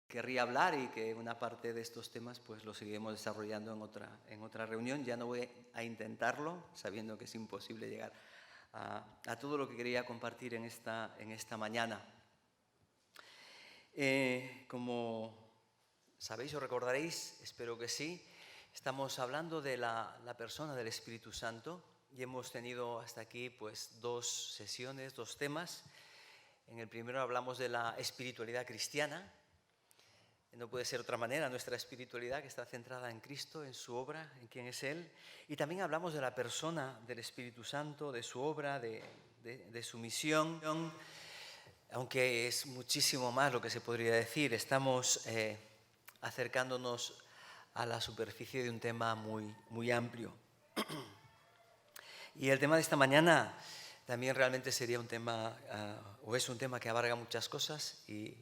querría hablar y que una parte de estos temas pues lo seguiremos desarrollando en otra reunión. Ya no voy a intentarlo, sabiendo que es imposible llegar a todo lo que quería compartir en esta mañana. Como sabéis o recordaréis, espero que sí, estamos hablando de la persona del Espíritu Santo y hemos tenido hasta aquí pues 2 sesiones, 2 temas. En el primero hablamos de la espiritualidad cristiana. No puede ser de otra manera, nuestra espiritualidad que está centrada en Cristo, en su obra, en quién es Él. Y también hablamos de la persona del Espíritu Santo, de su obra, de su misión. Aunque es muchísimo más lo que se podría decir, estamos acercándonos a la superficie de un tema muy amplio. Y el tema de esta mañana también realmente sería un tema, o es un tema que abarca muchas cosas y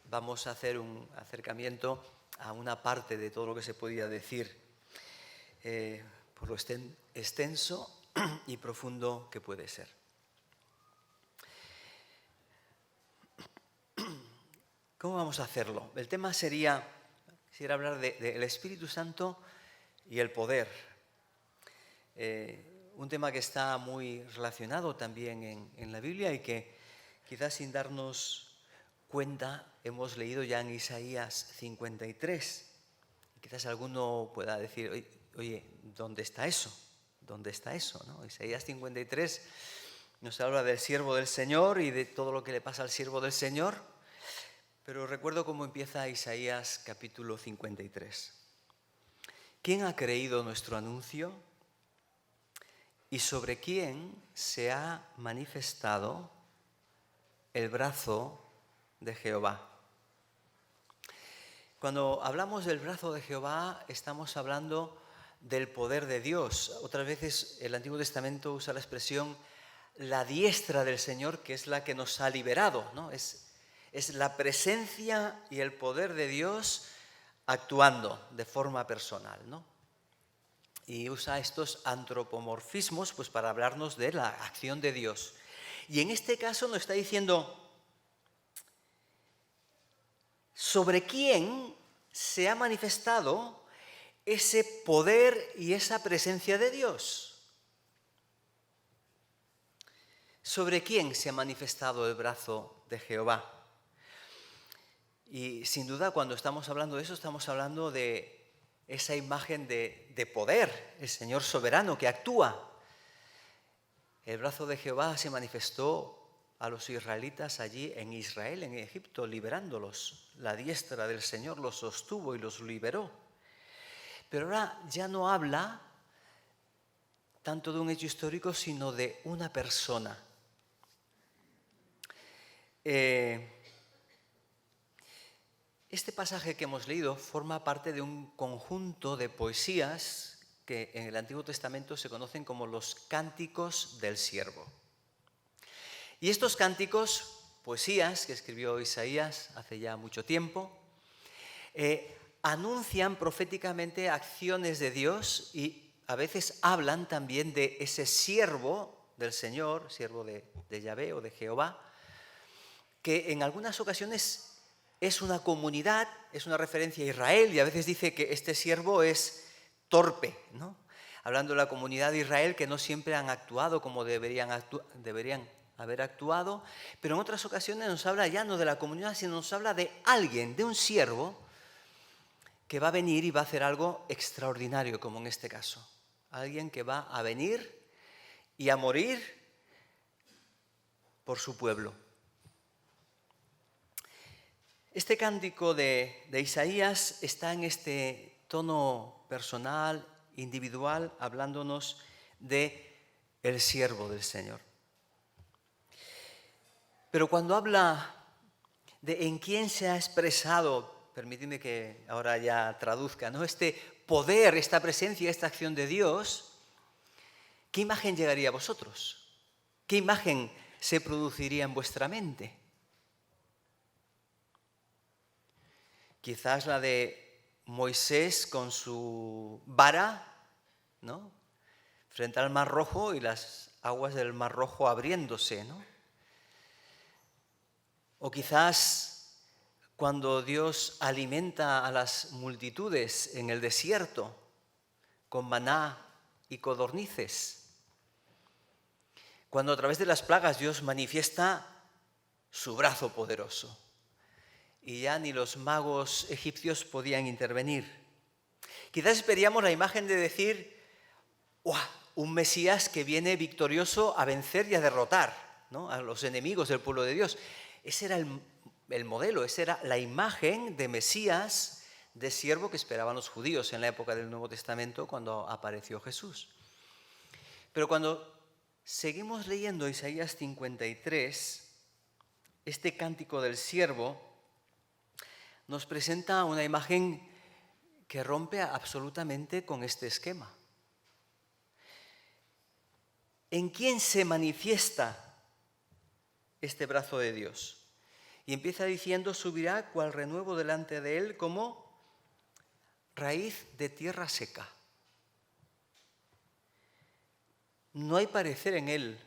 vamos a hacer un acercamiento a una parte de todo lo que se podía decir por lo extenso y profundo que puede ser. ¿Cómo vamos a hacerlo? El tema sería, quisiera hablar del Espíritu Santo y el poder. Un tema que está muy relacionado también en la Biblia y que quizás sin darnos cuenta hemos leído ya en Isaías 53. Quizás alguno pueda decir, oye, ¿dónde está eso? ¿Dónde está eso? ¿No? Isaías 53 nos habla del siervo del Señor y de todo lo que le pasa al siervo del Señor. Pero recuerdo cómo empieza Isaías capítulo 53. ¿Quién ha creído nuestro anuncio? ¿Y sobre quién se ha manifestado el brazo de Jehová? Cuando hablamos del brazo de Jehová, estamos hablando del poder de Dios. Otras veces el Antiguo Testamento usa la expresión la diestra del Señor, que es la que nos ha liberado, ¿no? Es la presencia y el poder de Dios actuando de forma personal, ¿no? Y usa estos antropomorfismos pues, para hablarnos de la acción de Dios. Y en este caso nos está diciendo sobre quién se ha manifestado ese poder y esa presencia de Dios. ¿Sobre quién se ha manifestado el brazo de Jehová? Y sin duda cuando estamos hablando de eso, estamos hablando de esa imagen de poder, el Señor soberano que actúa. El brazo de Jehová se manifestó a los israelitas allí en Israel, en Egipto, liberándolos. La diestra del Señor los sostuvo y los liberó. Pero ahora ya no habla tanto de un hecho histórico, sino de una persona. Este pasaje que hemos leído forma parte de un conjunto de poesías que en el Antiguo Testamento se conocen como los cánticos del siervo. Y estos cánticos, poesías que escribió Isaías hace ya mucho tiempo, anuncian proféticamente acciones de Dios y a veces hablan también de ese siervo del Señor, siervo de Yahvé o de Jehová, que en algunas ocasiones es una comunidad, es una referencia a Israel y a veces dice que este siervo es torpe, ¿no? Hablando de la comunidad de Israel que no siempre han actuado como deberían haber actuado, pero en otras ocasiones nos habla ya no de la comunidad, sino nos habla de alguien, de un siervo que va a venir y va a hacer algo extraordinario, como en este caso. Alguien que va a venir y a morir por su pueblo. Este cántico de Isaías está en este tono personal, individual, hablándonos de el siervo del Señor. Pero cuando habla de en quién se ha expresado, permíteme que ahora ya traduzca, ¿no? Este poder, esta presencia, esta acción de Dios, ¿qué imagen llegaría a vosotros? ¿Qué imagen se produciría en vuestra mente? Quizás la de Moisés con su vara, ¿no? Frente al Mar Rojo y las aguas del Mar Rojo abriéndose, ¿no? O quizás cuando Dios alimenta a las multitudes en el desierto con maná y codornices, cuando a través de las plagas Dios manifiesta su brazo poderoso y ya ni los magos egipcios podían intervenir. Quizás esperíamos la imagen de decir, ¡guau!, un Mesías que viene victorioso a vencer y a derrotar, ¿no?, a los enemigos del pueblo de Dios. Ese era el modelo, esa era la imagen de Mesías, de siervo que esperaban los judíos en la época del Nuevo Testamento cuando apareció Jesús. Pero cuando seguimos leyendo Isaías 53, este cántico del siervo nos presenta una imagen que rompe absolutamente con este esquema. ¿En quién se manifiesta este brazo de Dios? Y empieza diciendo, subirá cual renuevo delante de él como raíz de tierra seca. No hay parecer en él,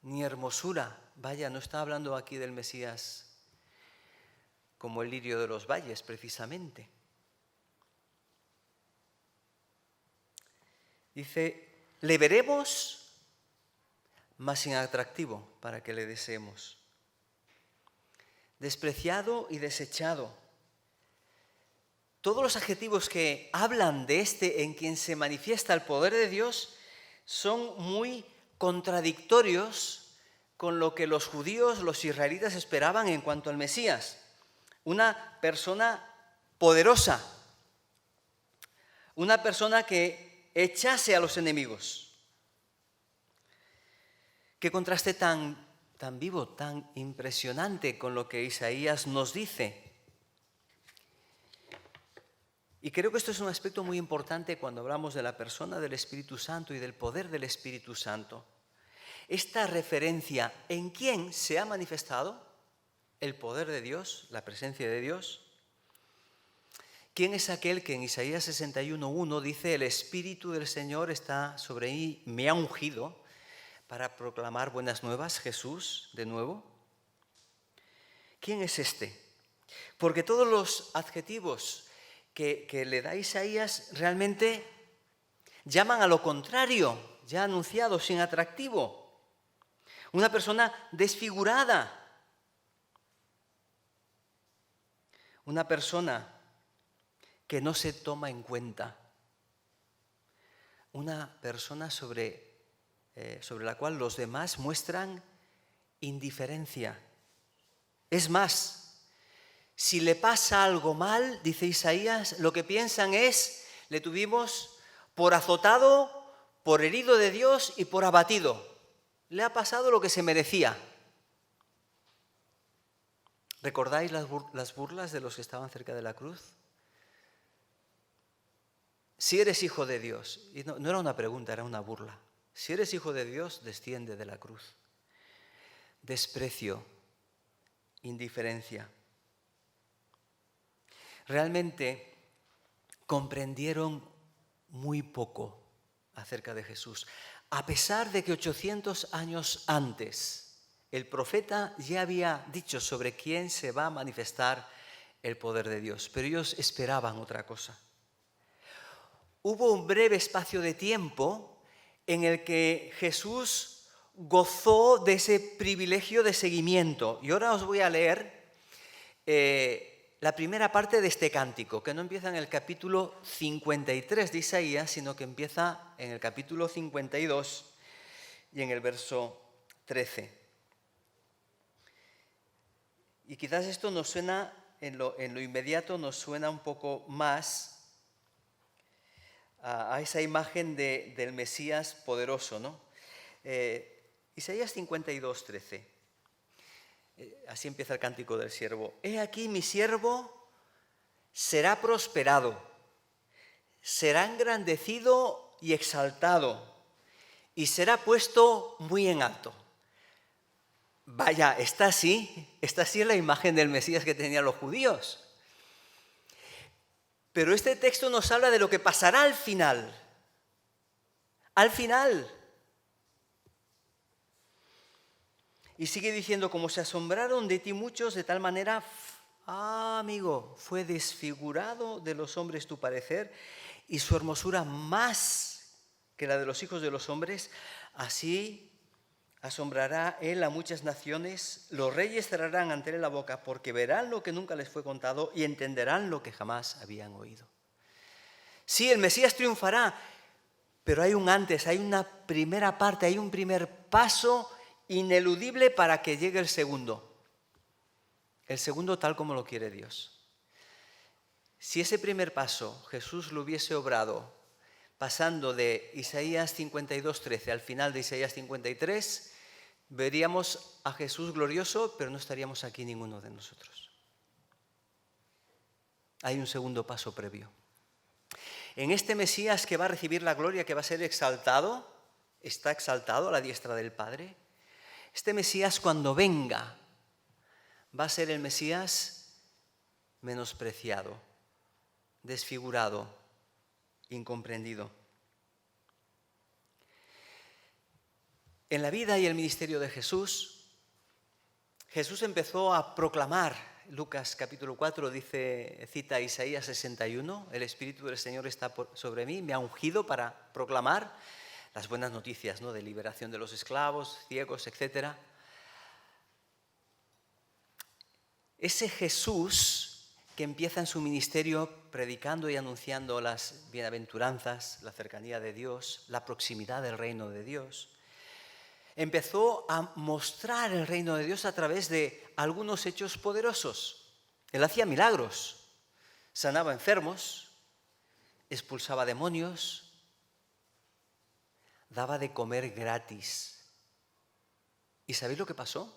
ni hermosura. Vaya, no está hablando aquí del Mesías como el lirio de los valles, precisamente. Dice, le veremos, mas sin atractivo para que le deseemos. Despreciado y desechado. Todos los adjetivos que hablan de este en quien se manifiesta el poder de Dios son muy contradictorios con lo que los judíos, los israelitas esperaban en cuanto al Mesías. Una persona poderosa, una persona que echase a los enemigos. Qué contraste tan vivo, tan impresionante con lo que Isaías nos dice. Y creo que esto es un aspecto muy importante cuando hablamos de la persona del Espíritu Santo y del poder del Espíritu Santo. Esta referencia en quién se ha manifestado el poder de Dios, la presencia de Dios. ¿Quién es aquel que en Isaías 61:1 dice, el Espíritu del Señor está sobre mí, me ha ungido para proclamar buenas nuevas? Jesús, de nuevo. ¿Quién es este? Porque todos los adjetivos que le da Isaías realmente llaman a lo contrario, ya anunciado, sin atractivo. Una persona desfigurada. Una persona que no se toma en cuenta. Una persona sobre la cual los demás muestran indiferencia. Es más, si le pasa algo mal, dice Isaías, lo que piensan es, le tuvimos por azotado, por herido de Dios y por abatido. Le ha pasado lo que se merecía. ¿Recordáis las burlas de los que estaban cerca de la cruz? Si eres hijo de Dios, y no era una pregunta, era una burla. Si eres hijo de Dios, desciende de la cruz. Desprecio, indiferencia. Realmente comprendieron muy poco acerca de Jesús. A pesar de que 800 años antes el profeta ya había dicho sobre quién se va a manifestar el poder de Dios, pero ellos esperaban otra cosa. Hubo un breve espacio de tiempo en el que Jesús gozó de ese privilegio de seguimiento. Y ahora os voy a leer la primera parte de este cántico, que no empieza en el capítulo 53 de Isaías, sino que empieza en el capítulo 52 y en el verso 13. Y quizás esto nos suena, en lo inmediato nos suena un poco más a esa imagen del Mesías poderoso, ¿no? Isaías 52, 13. Así empieza el cántico del siervo. He aquí mi siervo será prosperado, será engrandecido y exaltado, y será puesto muy en alto. Vaya, esta sí es la imagen del Mesías que tenían los judíos. Pero este texto nos habla de lo que pasará al final. Al final. Y sigue diciendo, como se asombraron de ti muchos, de tal manera, amigo, fue desfigurado de los hombres tu parecer, y su hermosura más que la de los hijos de los hombres, así asombrará él a muchas naciones, los reyes cerrarán ante él la boca, porque verán lo que nunca les fue contado y entenderán lo que jamás habían oído. Sí, el Mesías triunfará, pero hay un antes, hay una primera parte, hay un primer paso ineludible para que llegue el segundo. El segundo tal como lo quiere Dios. Si ese primer paso Jesús lo hubiese obrado pasando de Isaías 52:13 al final de Isaías 53, veríamos a Jesús glorioso, pero no estaríamos aquí ninguno de nosotros. Hay un segundo paso previo. En este Mesías que va a recibir la gloria, que va a ser exaltado, está exaltado a la diestra del Padre. Este Mesías, cuando venga, va a ser el Mesías menospreciado, desfigurado, incomprendido. En la vida y el ministerio de Jesús, Jesús empezó a proclamar. Lucas capítulo 4 cita Isaías 61, el Espíritu del Señor está sobre mí, me ha ungido para proclamar las buenas noticias, ¿no?, de liberación de los esclavos, ciegos, etc. Ese Jesús que empieza en su ministerio predicando y anunciando las bienaventuranzas, la cercanía de Dios, la proximidad del reino de Dios, empezó a mostrar el reino de Dios a través de algunos hechos poderosos. Él hacía milagros, sanaba enfermos, expulsaba demonios, daba de comer gratis. ¿Y sabéis lo que pasó?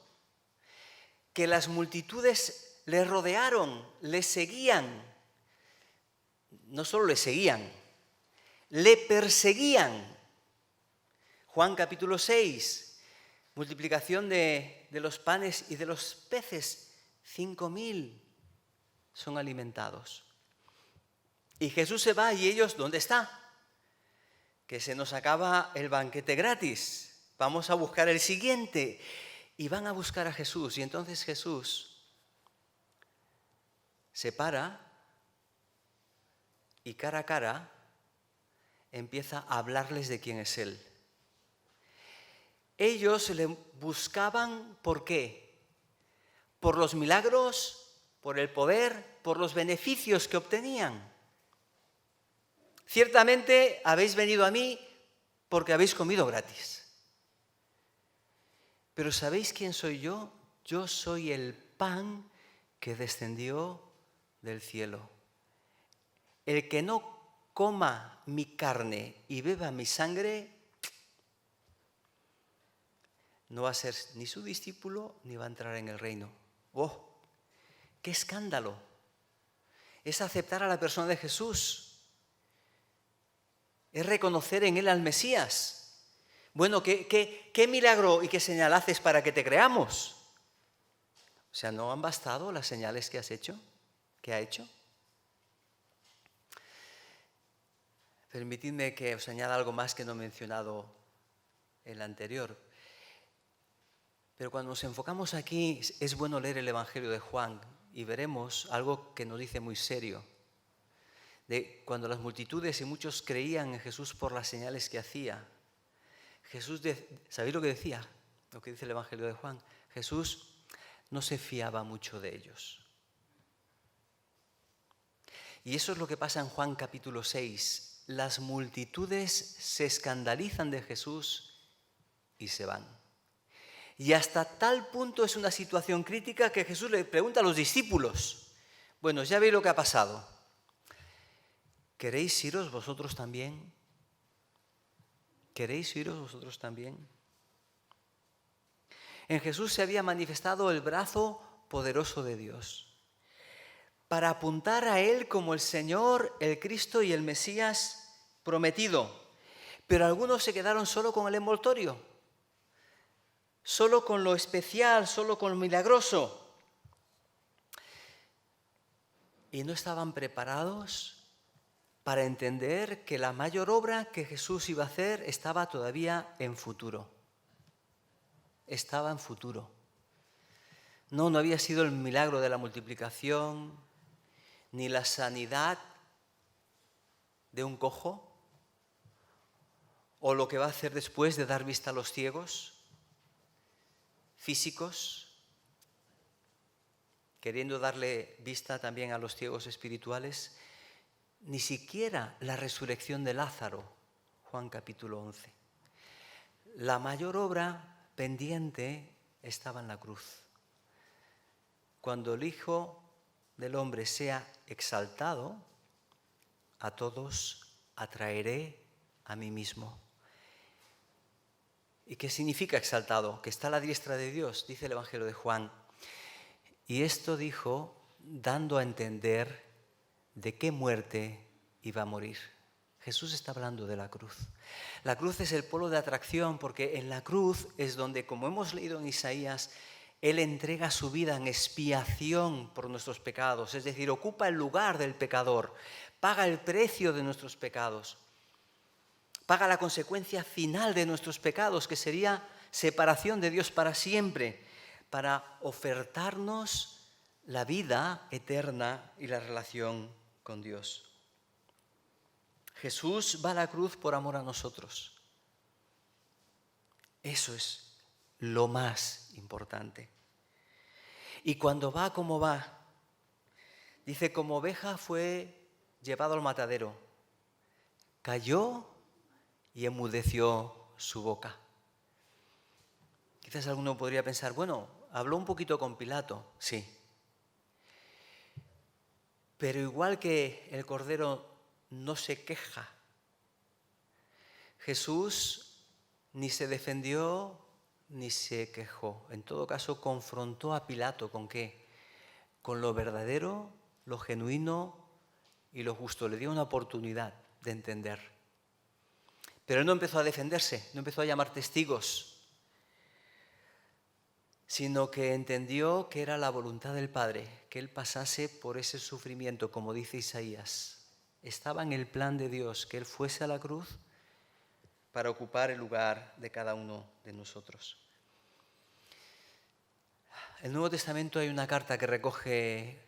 Que las multitudes le rodearon, le seguían. No solo le seguían, le perseguían. Juan capítulo 6. Multiplicación de los panes y de los peces, 5.000 son alimentados. Y Jesús se va y ellos, ¿dónde está? Que se nos acaba el banquete gratis, vamos a buscar el siguiente. Y van a buscar a Jesús y entonces Jesús se para y cara a cara empieza a hablarles de quién es Él. Ellos le buscaban, ¿por qué? Por los milagros, por el poder, por los beneficios que obtenían. Ciertamente habéis venido a mí porque habéis comido gratis. Pero ¿sabéis quién soy yo? Yo soy el pan que descendió del cielo. El que no coma mi carne y beba mi sangre no va a ser ni su discípulo ni va a entrar en el reino. ¡Oh! ¡Qué escándalo! Es aceptar a la persona de Jesús. Es reconocer en Él al Mesías. Bueno, ¿qué milagro y qué señal haces para que te creamos? O sea, ¿no han bastado las señales que has hecho? ¿Que ha hecho? Permitidme que os añada algo más que no he mencionado en el anterior. Pero cuando nos enfocamos aquí, es bueno leer el Evangelio de Juan y veremos algo que nos dice muy serio. De cuando las multitudes y muchos creían en Jesús por las señales que hacía. Jesús, ¿sabéis lo que decía? Lo que dice el Evangelio de Juan. Jesús no se fiaba mucho de ellos. Y eso es lo que pasa en Juan capítulo 6. Las multitudes se escandalizan de Jesús y se van. Y hasta tal punto es una situación crítica que Jesús le pregunta a los discípulos. Bueno, ya veis lo que ha pasado. ¿Queréis iros vosotros también? ¿Queréis iros vosotros también? En Jesús se había manifestado el brazo poderoso de Dios para apuntar a Él como el Señor, el Cristo y el Mesías prometido. Pero algunos se quedaron solo con el envoltorio, solo con lo especial, solo con lo milagroso. Y no estaban preparados para entender que la mayor obra que Jesús iba a hacer estaba todavía en futuro. estaba en futuro. No había sido el milagro de la multiplicación, ni la sanidad de un cojo, o lo que va a hacer después de dar vista a los ciegos físicos, queriendo darle vista también a los ciegos espirituales, ni siquiera la resurrección de Lázaro, Juan capítulo 11. La mayor obra pendiente estaba en la cruz. Cuando el Hijo del Hombre sea exaltado, a todos atraeré a mí mismo. ¿Y qué significa exaltado? Que está a la diestra de Dios, dice el Evangelio de Juan. Y esto dijo dando a entender de qué muerte iba a morir. Jesús está hablando de la cruz. La cruz es el polo de atracción porque en la cruz es donde, como hemos leído en Isaías, Él entrega su vida en expiación por nuestros pecados, es decir, ocupa el lugar del pecador, paga el precio de nuestros pecados, paga la consecuencia final de nuestros pecados, que sería separación de Dios para siempre, para ofertarnos la vida eterna y la relación con Dios. Jesús va a la cruz por amor a nosotros. Eso es lo más importante. Y cuando va como va, dice, como oveja fue llevado al matadero, cayó y enmudeció su boca. Quizás alguno podría pensar, bueno, habló un poquito con Pilato, sí. Pero igual que el cordero no se queja, Jesús ni se defendió ni se quejó. En todo caso, confrontó a Pilato ¿con qué? Con lo verdadero, lo genuino y lo justo. Le dio una oportunidad de entender. Pero él no empezó a defenderse, no empezó a llamar testigos, sino que entendió que era la voluntad del Padre, que él pasase por ese sufrimiento, como dice Isaías. Estaba en el plan de Dios que él fuese a la cruz para ocupar el lugar de cada uno de nosotros. En el Nuevo Testamento hay una carta que recoge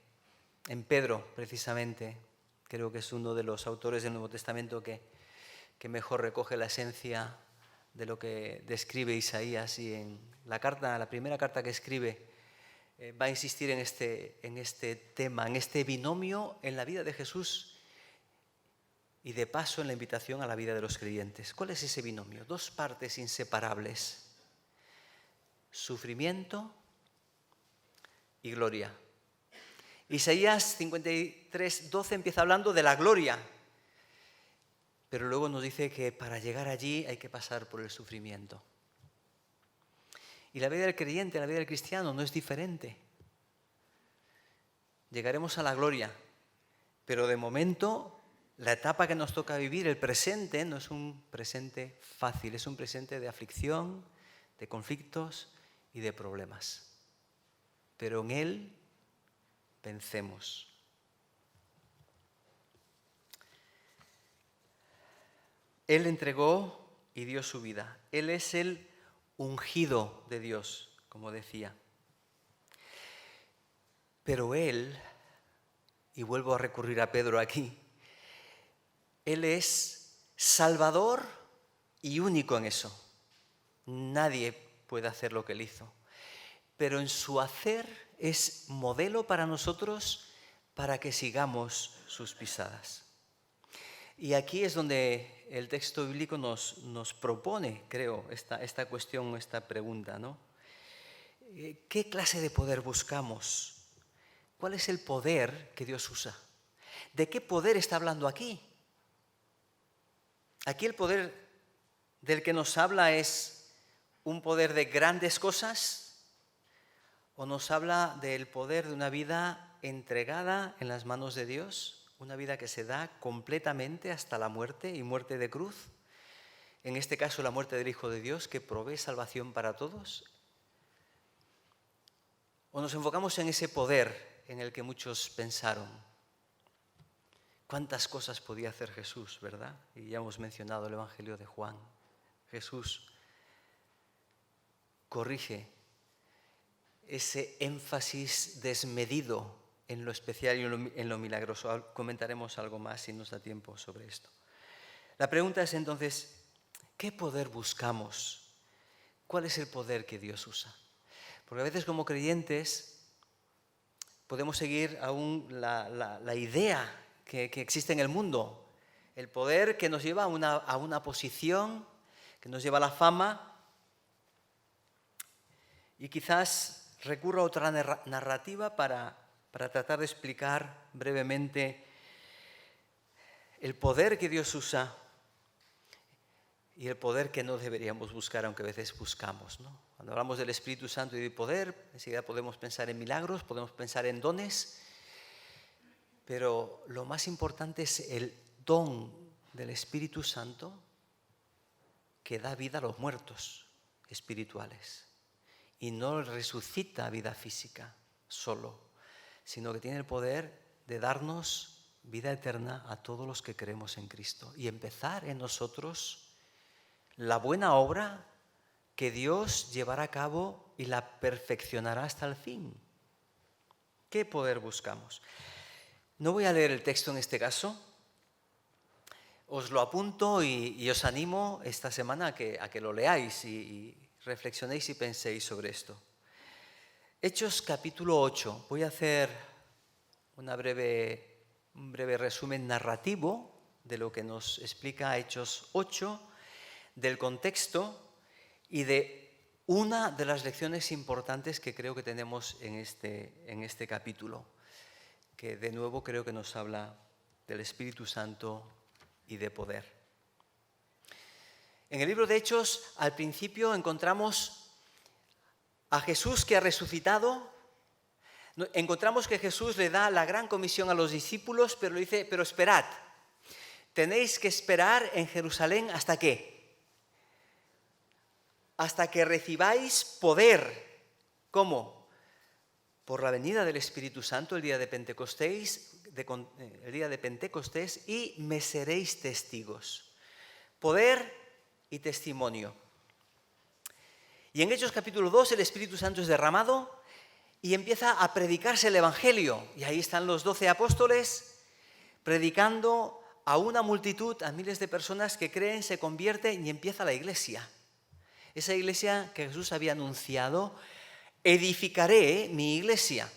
en Pedro, precisamente. Creo que es uno de los autores del Nuevo Testamento que mejor recoge la esencia de lo que describe Isaías. Y en la primera carta que escribe, va a insistir en este tema, en este binomio en la vida de Jesús y de paso en la invitación a la vida de los creyentes. ¿Cuál es ese binomio? Dos partes inseparables: sufrimiento y gloria. Isaías 53:12 empieza hablando de la gloria, pero luego nos dice que para llegar allí hay que pasar por el sufrimiento. Y la vida del creyente, la vida del cristiano no es diferente. Llegaremos a la gloria, pero de momento la etapa que nos toca vivir, el presente, no es un presente fácil, es un presente de aflicción, de conflictos y de problemas. Pero en Él vencemos. Él entregó y dio su vida. Él es el ungido de Dios, como decía. Pero Él, y vuelvo a recurrir a Pedro aquí, Él es Salvador y único en eso. Nadie puede hacer lo que Él hizo. Pero en su hacer es modelo para nosotros para que sigamos sus pisadas. Y aquí es donde el texto bíblico nos propone, creo, esta cuestión, esta pregunta, ¿no? ¿Qué clase de poder buscamos? ¿Cuál es el poder que Dios usa? ¿De qué poder está hablando aquí? Aquí el poder del que nos habla es un poder de grandes cosas, o nos habla del poder de una vida entregada en las manos de Dios, una vida que se da completamente hasta la muerte y muerte de cruz. En este caso, la muerte del Hijo de Dios, que provee salvación para todos. O nos enfocamos en ese poder en el que muchos pensaron. ¿Cuántas cosas podía hacer Jesús, verdad? Y ya hemos mencionado el Evangelio de Juan. Jesús corrige ese énfasis desmedido en lo especial y en lo milagroso. Comentaremos algo más si nos da tiempo sobre esto. La pregunta es entonces, ¿qué poder buscamos? ¿Cuál es el poder que Dios usa? Porque a veces como creyentes podemos seguir aún la idea que existe en el mundo, el poder que nos lleva a una posición, que nos lleva a la fama, y quizás recurro a otra narrativa para tratar de explicar brevemente el poder que Dios usa y el poder que no deberíamos buscar, aunque a veces buscamos, ¿no? Cuando hablamos del Espíritu Santo y de poder, enseguida podemos pensar en milagros, podemos pensar en dones, pero lo más importante es el don del Espíritu Santo que da vida a los muertos espirituales y no resucita vida física solo, sino que tiene el poder de darnos vida eterna a todos los que creemos en Cristo y empezar en nosotros la buena obra que Dios llevará a cabo y la perfeccionará hasta el fin. ¿Qué poder buscamos? No voy a leer el texto en este caso. Os lo apunto y os animo esta semana a que lo leáis y reflexionéis y penséis sobre esto. Hechos capítulo 8. Voy a hacer un breve resumen narrativo de lo que nos explica Hechos 8, del contexto y de una de las lecciones importantes que creo que tenemos en este capítulo, que de nuevo creo que nos habla del Espíritu Santo y de poder. En el libro de Hechos, al principio encontramos a Jesús que ha resucitado. Encontramos que Jesús le da la gran comisión a los discípulos, pero le dice, pero esperad, tenéis que esperar en Jerusalén ¿hasta qué? Hasta que recibáis poder. ¿Cómo? Por la venida del Espíritu Santo el día de Pentecostés, y me seréis testigos. Poder y testimonio. Y en Hechos capítulo 2 el Espíritu Santo es derramado y empieza a predicarse el Evangelio. Y ahí están los 12 apóstoles predicando a una multitud, a miles de personas que creen, se convierten y empieza la iglesia. Esa iglesia que Jesús había anunciado, edificaré mi iglesia.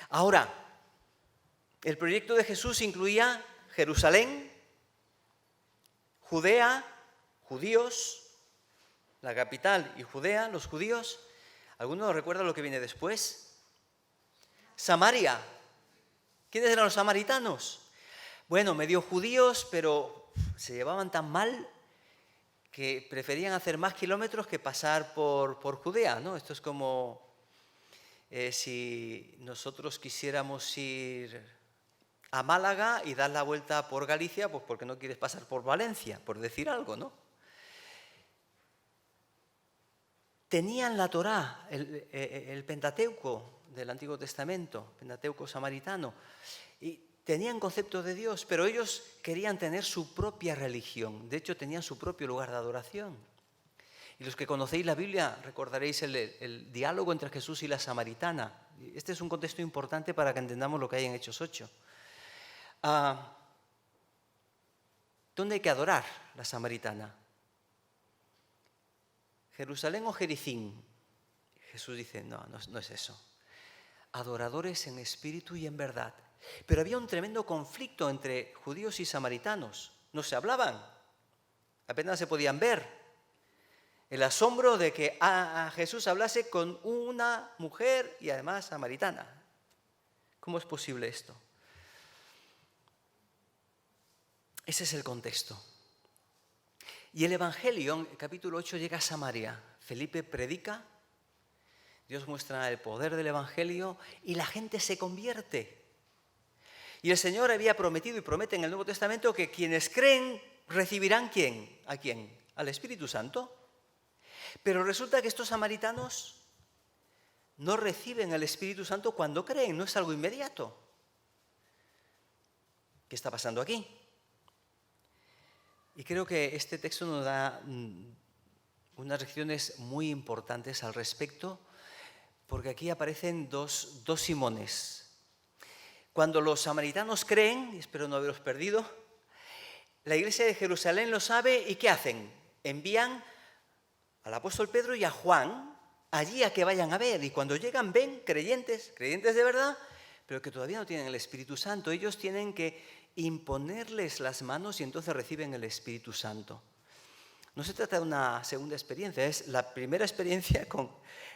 Ahora, el proyecto de Jesús incluía Jerusalén, Judea, judíos, la capital y Judea, los judíos. ¿Alguno recuerda lo que viene después? Samaria. ¿Quiénes eran los samaritanos? Bueno, medio judíos, pero se llevaban tan mal que preferían hacer más kilómetros que pasar por Judea, ¿no? Esto es como si nosotros quisiéramos ir a Málaga y dar la vuelta por Galicia, pues porque no quieres pasar por Valencia, por decir algo, ¿no? Tenían la Torá, el Pentateuco del Antiguo Testamento, Pentateuco samaritano, y tenían concepto de Dios, pero ellos querían tener su propia religión. De hecho, tenían su propio lugar de adoración. Y los que conocéis la Biblia recordaréis el diálogo entre Jesús y la samaritana. Este es un contexto importante para que entendamos lo que hay en Hechos 8. ¿Dónde hay que adorar la samaritana? ¿Jerusalén o Jericín? Jesús dice, no es eso. Adoradores en espíritu y en verdad. Pero había un tremendo conflicto entre judíos y samaritanos. No se hablaban, apenas se podían ver. El asombro de que a Jesús hablase con una mujer y además samaritana. ¿Cómo es posible esto? Ese es el contexto. Y el Evangelio, en el capítulo 8, llega a Samaria. Felipe predica, Dios muestra el poder del Evangelio y la gente se convierte. Y el Señor había prometido y promete en el Nuevo Testamento que quienes creen recibirán ¿quién? ¿A quién? Al Espíritu Santo. Pero resulta que estos samaritanos no reciben el Espíritu Santo cuando creen, no es algo inmediato. ¿Qué está pasando aquí? Y creo que este texto nos da unas lecciones muy importantes al respecto, porque aquí aparecen dos Simones. Cuando los samaritanos creen, y espero no haberos perdido, la iglesia de Jerusalén lo sabe, ¿y qué hacen? Envían al apóstol Pedro y a Juan allí a que vayan a ver, y cuando llegan ven creyentes de verdad, pero que todavía no tienen el Espíritu Santo. Ellos tienen que imponerles las manos y entonces reciben el Espíritu Santo. No se trata de una segunda experiencia, es la primera experiencia con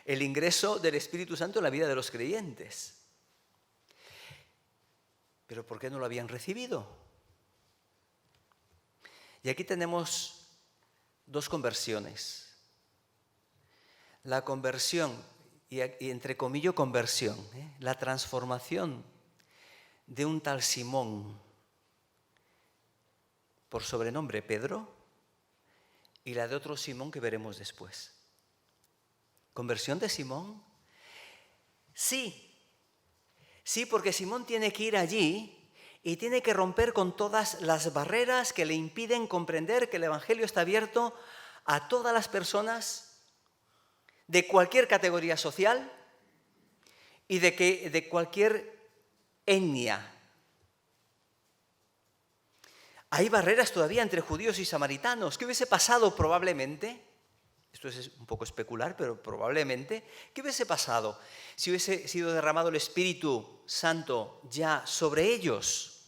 el ingreso del Espíritu Santo en la vida de los creyentes. ¿Pero por qué no lo habían recibido? Y aquí tenemos dos conversiones. La conversión, y entre comillas conversión, la transformación de un tal Simón, por sobrenombre Pedro, y la de otro Simón que veremos después. ¿Conversión de Simón? Sí, porque Simón tiene que ir allí y tiene que romper con todas las barreras que le impiden comprender que el Evangelio está abierto a todas las personas de cualquier categoría social y de cualquier etnia. Hay barreras todavía entre judíos y samaritanos. ¿Qué hubiese pasado probablemente? Esto es un poco especular, pero probablemente. ¿Qué hubiese pasado si hubiese sido derramado el Espíritu Santo ya sobre ellos?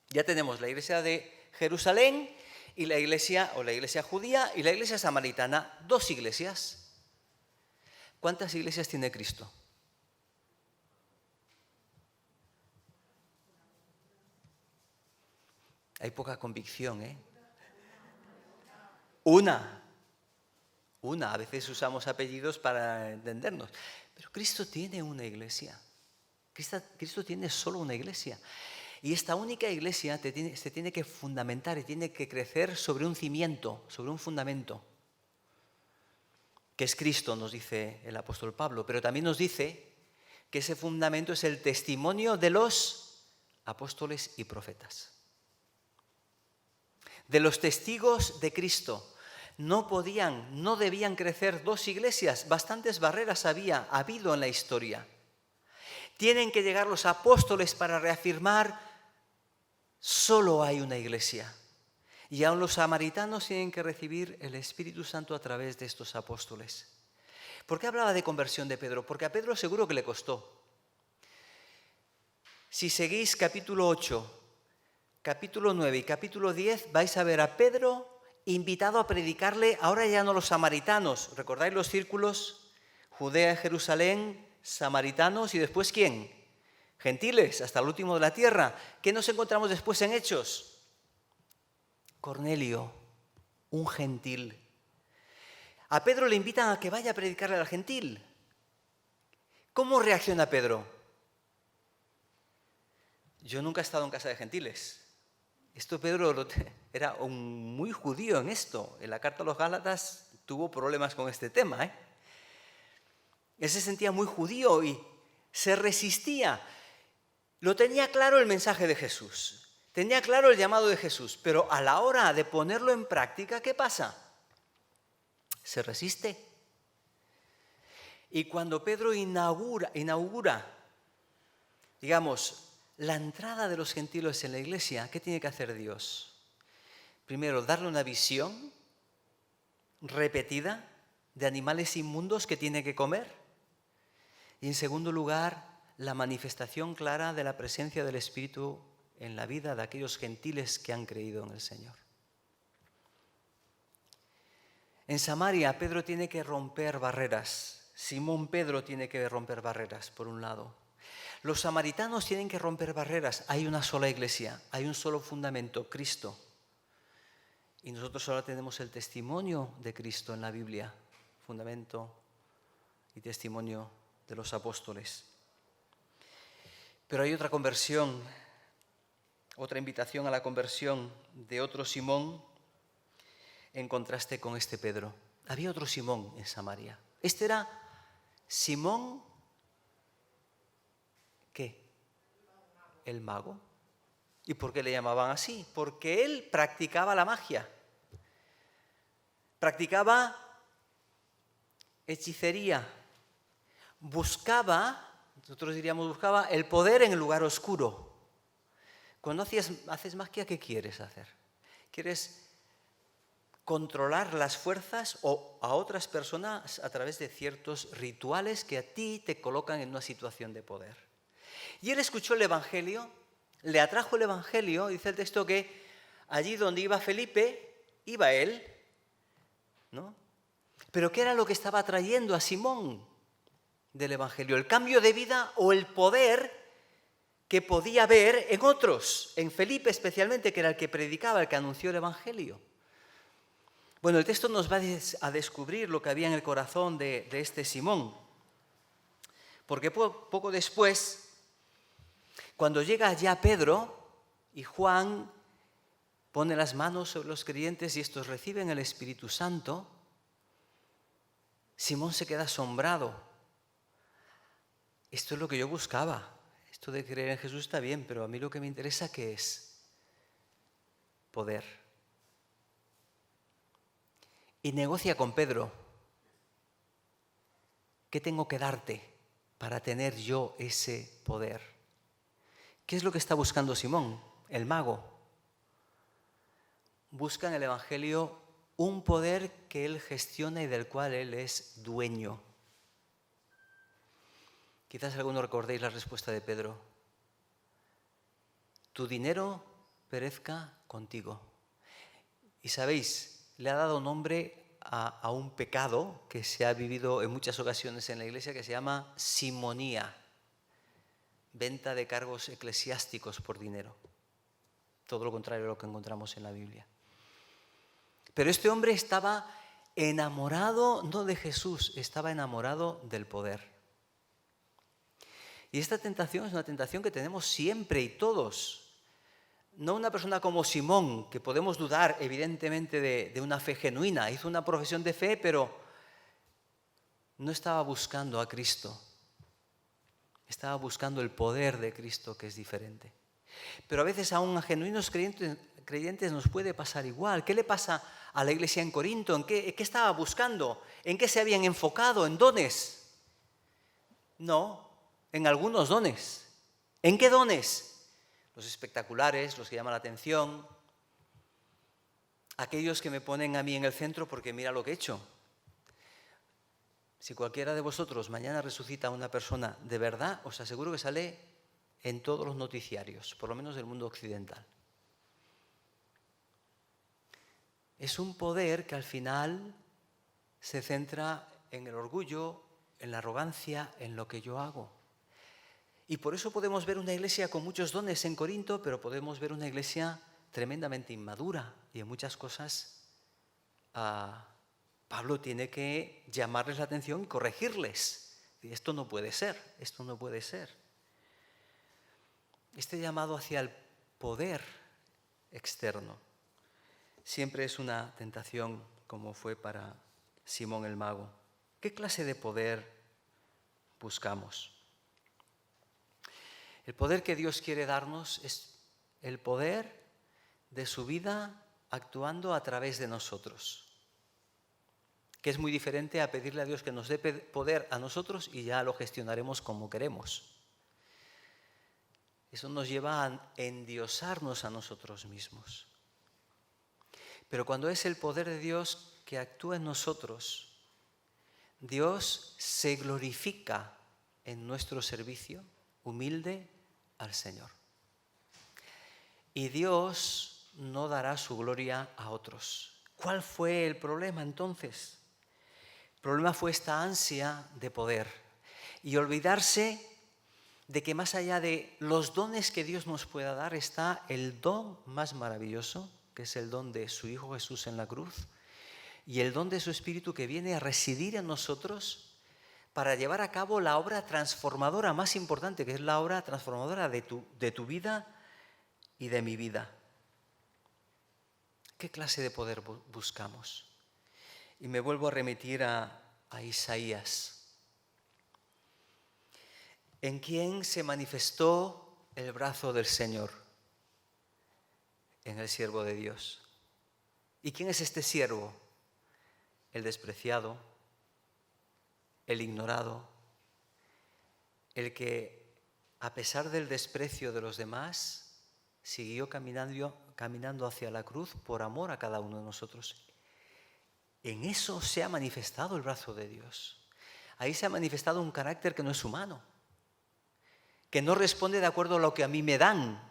Ya tenemos la iglesia de Jerusalén y la iglesia judía y la iglesia samaritana. Dos iglesias. ¿Cuántas iglesias tiene Cristo? Hay poca convicción, ¿eh? Una. A veces usamos apellidos para entendernos. Pero Cristo tiene una iglesia. Cristo tiene solo una iglesia. Y esta única iglesia se tiene que fundamentar y tiene que crecer sobre un cimiento, sobre un fundamento, que es Cristo, nos dice el apóstol Pablo. Pero también nos dice que ese fundamento es el testimonio de los apóstoles y profetas. De los testigos de Cristo. No debían crecer dos iglesias, bastantes barreras había habido en la historia. Tienen que llegar los apóstoles para reafirmar, solo hay una iglesia. Y aún los samaritanos tienen que recibir el Espíritu Santo a través de estos apóstoles. ¿Por qué hablaba de conversión de Pedro? Porque a Pedro seguro que le costó. Si seguís capítulo 8, capítulo 9 y capítulo 10, vais a ver a Pedro invitado a predicarle, ahora ya no los samaritanos, ¿recordáis los círculos? Judea, Jerusalén, samaritanos y después ¿quién? Gentiles, hasta el último de la tierra. ¿Qué nos encontramos después en Hechos? Cornelio, un gentil. A Pedro le invitan a que vaya a predicarle al gentil. ¿Cómo reacciona Pedro? Yo nunca he estado en casa de gentiles. Pedro era muy judío en esto. En la carta a los Gálatas tuvo problemas con este tema. Él se sentía muy judío y se resistía. Lo tenía claro el mensaje de Jesús. Tenía claro el llamado de Jesús. Pero a la hora de ponerlo en práctica, ¿qué pasa? Se resiste. Y cuando Pedro inaugura, digamos, la entrada de los gentiles en la iglesia, ¿qué tiene que hacer Dios? Primero, darle una visión repetida de animales inmundos que tiene que comer. Y en segundo lugar, la manifestación clara de la presencia del Espíritu en la vida de aquellos gentiles que han creído en el Señor. En Samaria, Pedro tiene que romper barreras. Simón Pedro tiene que romper barreras, por un lado. Los samaritanos tienen que romper barreras. Hay una sola iglesia, hay un solo fundamento, Cristo. Y nosotros ahora tenemos el testimonio de Cristo en la Biblia, fundamento y testimonio de los apóstoles. Pero hay otra conversión, otra invitación a la conversión de otro Simón en contraste con este Pedro. Había otro Simón en Samaria. Este era Simón, ¿qué? El mago. ¿Y por qué le llamaban así? Porque él practicaba la magia. practicaba hechicería, nosotros diríamos buscaba el poder en el lugar oscuro. Cuando haces magia, ¿qué quieres hacer? ¿Quieres controlar las fuerzas o a otras personas a través de ciertos rituales que a ti te colocan en una situación de poder? Y él escuchó el Evangelio, le atrajo el Evangelio, dice el texto que allí donde iba Felipe, iba él, ¿no? Pero ¿qué era lo que estaba atrayendo a Simón del Evangelio? ¿El cambio de vida o el poder que podía ver en otros? En Felipe especialmente, que era el que predicaba, el que anunció el Evangelio. Bueno, el texto nos va a descubrir lo que había en el corazón de este Simón. Porque poco después, cuando llega ya Pedro y Juan pone las manos sobre los creyentes y estos reciben el Espíritu Santo, Simón se queda asombrado. Esto es lo que yo buscaba. Esto de creer en Jesús está bien, pero a mí lo que me interesa, ¿qué es? Poder. Y negocia con Pedro. ¿Qué tengo que darte para tener yo ese poder? ¿Qué es lo que está buscando Simón, el mago? Busca en el Evangelio un poder que él gestiona y del cual él es dueño. Quizás algunos recordéis la respuesta de Pedro. Tu dinero perezca contigo. Y sabéis, le ha dado nombre a un pecado que se ha vivido en muchas ocasiones en la Iglesia que se llama simonía, venta de cargos eclesiásticos por dinero. Todo lo contrario a lo que encontramos en la Biblia. Pero este hombre estaba enamorado no de Jesús, estaba enamorado del poder. Y esta tentación es una tentación que tenemos siempre y todos. No una persona como Simón, que podemos dudar evidentemente de una fe genuina. Hizo una profesión de fe, pero no estaba buscando a Cristo. Estaba buscando el poder de Cristo, que es diferente. Pero a veces aún a genuinos creyentes nos puede pasar igual. ¿Qué le pasa a la iglesia en Corinto? ¿En qué estaba buscando? ¿En qué se habían enfocado? ¿En dones? No, en algunos dones. ¿En qué dones? Los espectaculares, los que llaman la atención, aquellos que me ponen a mí en el centro porque mira lo que he hecho. Si cualquiera de vosotros mañana resucita a una persona de verdad, os aseguro que sale en todos los noticiarios, por lo menos del mundo occidental. Es un poder que al final se centra en el orgullo, en la arrogancia, en lo que yo hago. Y por eso podemos ver una iglesia con muchos dones en Corinto, pero podemos ver una iglesia tremendamente inmadura y en muchas cosas Pablo tiene que llamarles la atención y corregirles. Esto no puede ser, esto no puede ser. Este llamado hacia el poder externo siempre es una tentación, como fue para Simón el mago. ¿Qué clase de poder buscamos? El poder que Dios quiere darnos es el poder de su vida actuando a través de nosotros, que es muy diferente a pedirle a Dios que nos dé poder a nosotros y ya lo gestionaremos como queremos. Eso nos lleva a endiosarnos a nosotros mismos. Pero cuando es el poder de Dios que actúa en nosotros, Dios se glorifica en nuestro servicio humilde al Señor. Y Dios no dará su gloria a otros. ¿Cuál fue el problema entonces? El problema fue esta ansia de poder y olvidarse de que más allá de los dones que Dios nos pueda dar está el don más maravilloso, que es el don de su Hijo Jesús en la cruz, y el don de su Espíritu que viene a residir en nosotros para llevar a cabo la obra transformadora más importante, que es la obra transformadora de tu vida y de mi vida. ¿Qué clase de poder buscamos? Y me vuelvo a remitir a Isaías, en quien se manifestó el brazo del Señor, en el siervo de Dios. ¿Y quién es este siervo? el despreciado, el ignorado, el que a pesar del desprecio de los demás siguió caminando hacia la cruz por amor a cada uno de nosotros. En eso se ha manifestado el brazo de Dios. Ahí se ha manifestado un carácter que no es humano, que no responde de acuerdo a lo que a mí me dan,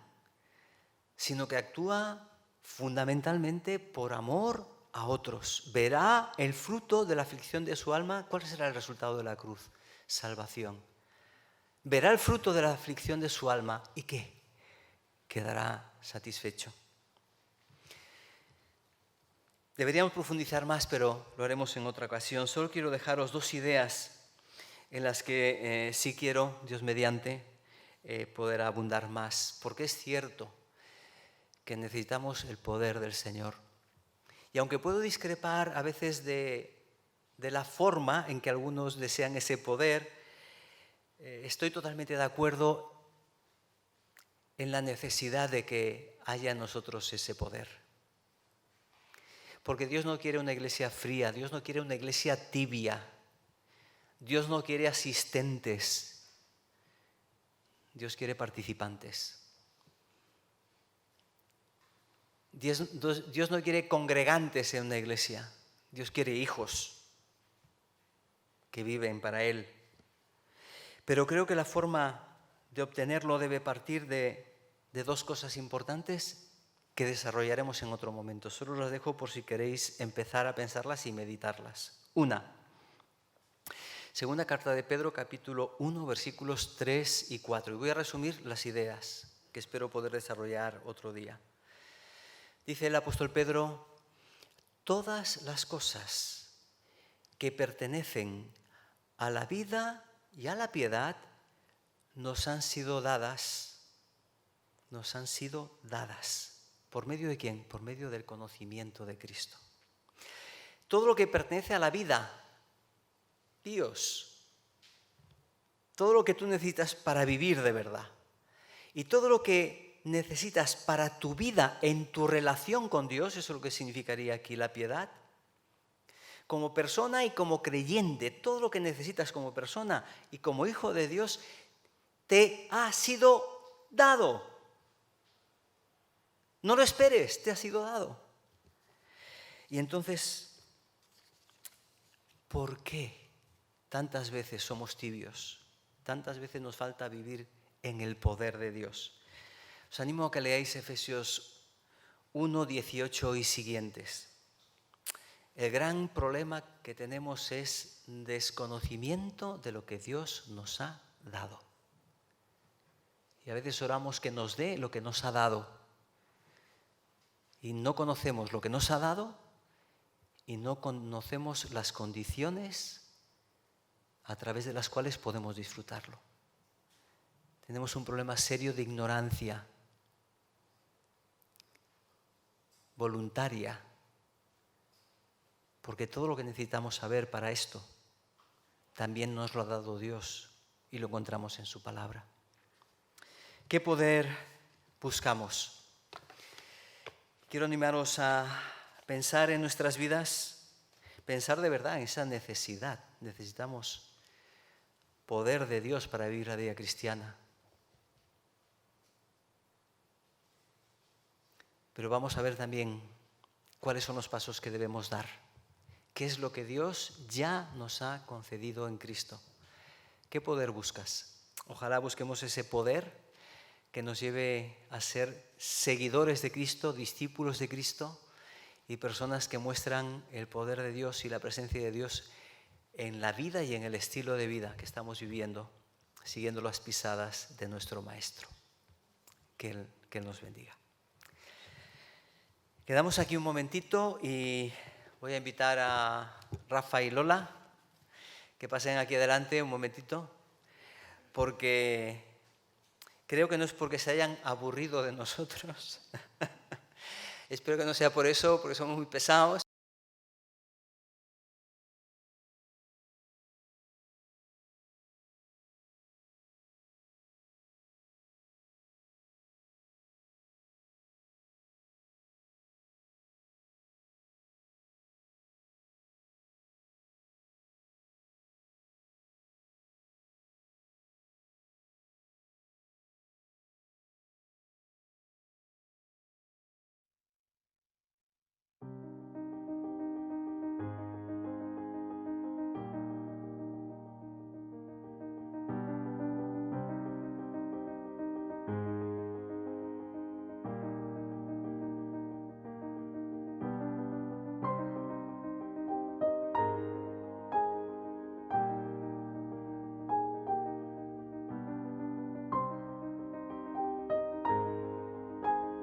sino que actúa fundamentalmente por amor a otros. Verá el fruto de la aflicción de su alma. ¿Cuál será el resultado de la cruz? Salvación. Verá el fruto de la aflicción de su alma. ¿Y qué? Quedará satisfecho. Deberíamos profundizar más, pero lo haremos en otra ocasión. Solo quiero dejaros dos ideas en las que sí quiero, Dios mediante, poder abundar más. Porque es cierto que necesitamos el poder del Señor. Y aunque puedo discrepar a veces de la forma en que algunos desean ese poder, estoy totalmente de acuerdo en la necesidad de que haya en nosotros ese poder. Porque Dios no quiere una iglesia fría, Dios no quiere una iglesia tibia, Dios no quiere asistentes, Dios quiere participantes. Dios no quiere congregantes en una iglesia, Dios quiere hijos que viven para Él. Pero creo que la forma de obtenerlo debe partir de dos cosas importantes que desarrollaremos en otro momento. Solo las dejo por si queréis empezar a pensarlas y meditarlas. Una, segunda carta de Pedro, capítulo 1, versículos 3 y 4. Y voy a resumir las ideas que espero poder desarrollar otro día. Dice el apóstol Pedro: todas las cosas que pertenecen a la vida y a la piedad nos han sido dadas. ¿Por medio de quién? Por medio del conocimiento de Cristo. Todo lo que pertenece a la vida, Dios, todo lo que tú necesitas para vivir de verdad, y todo lo que necesitas para tu vida en tu relación con Dios, eso es lo que significaría aquí la piedad, como persona y como creyente, todo lo que necesitas como persona y como hijo de Dios te ha sido dado. No lo esperes, te ha sido dado. Y entonces, ¿por qué tantas veces somos tibios? Tantas veces nos falta vivir en el poder de Dios. Os animo a que leáis Efesios 1, 18 y siguientes. El gran problema que tenemos es desconocimiento de lo que Dios nos ha dado. Y a veces oramos que nos dé lo que nos ha dado. Y no conocemos lo que nos ha dado y no conocemos las condiciones a través de las cuales podemos disfrutarlo. Tenemos un problema serio de ignorancia voluntaria, porque todo lo que necesitamos saber para esto también nos lo ha dado Dios y lo encontramos en su palabra. ¿Qué poder buscamos? Quiero animaros a pensar en nuestras vidas, pensar de verdad en esa necesidad. Necesitamos poder de Dios para vivir la vida cristiana. Pero vamos a ver también cuáles son los pasos que debemos dar. ¿Qué es lo que Dios ya nos ha concedido en Cristo? ¿Qué poder buscas? Ojalá busquemos ese poder que nos lleve a ser seguidores de Cristo, discípulos de Cristo y personas que muestran el poder de Dios y la presencia de Dios en la vida y en el estilo de vida que estamos viviendo, siguiendo las pisadas de nuestro Maestro. Que Él nos bendiga. Quedamos aquí un momentito y voy a invitar a Rafa y Lola que pasen aquí adelante un momentito, porque creo que no es porque se hayan aburrido de nosotros. Espero que no sea por eso, porque somos muy pesados.